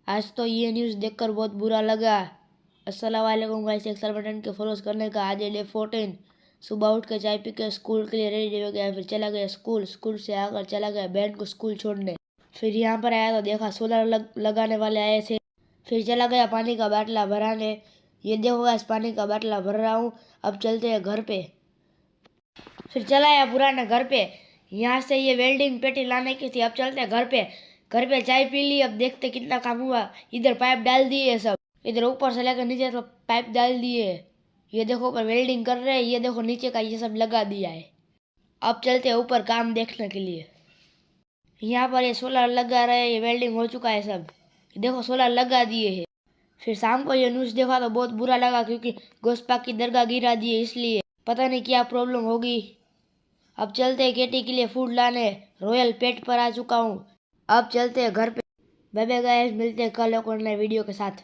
आज तो ये न्यूज़ देखकर बहुत बुरा लगा। अस्सलाम वालेकुम गाइस, एक साल बटन के फॉलोज करने का। आज डे 14। सुबह उठ के चाय पी के स्कूल के लिए रेडी हो गया, फिर चला गया स्कूल से आकर चला गया बहन को स्कूल छोड़ने। फिर यहाँ पर आया तो देखा सोलर लगाने वाले आए थे। फिर चला गया पानी का बाटला भराने। ये देखो गाइस, पानी का बाटला भर रहा हूँ। अब चलते हैं घर पे। फिर चला आया पुराने घर पे। यहाँ से ये वेल्डिंग पेटी लाने की थी। अब चलते हैं घर पे। घर पे चाय पी ली। अब देखते कितना काम हुआ। इधर पाइप डाल दिए सब, इधर ऊपर से लेकर नीचे तो पाइप डाल दिए। ये देखो ऊपर वेल्डिंग कर रहे हैं, ये देखो नीचे का ये सब लगा दिया है। अब चलते हैं ऊपर काम देखने के लिए। यहाँ पर ये सोलर लगा रहे हैं, ये वेल्डिंग हो चुका है सब। देखो सोलर लगा दिए है। फिर शाम को ये न्यूज़ देखा तो बहुत बुरा लगा, क्योंकि गोस्पा की दरगाह गिरा दिए, इसलिए पता नहीं क्या प्रॉब्लम होगी। अब चलते हैं केटी के लिए फूड लाने। रॉयल पेट पर आ चुका हूँ। अब चलते हैं घर पे। बाय बाय गाइस, मिलते हैं कल एक और नए वीडियो के साथ।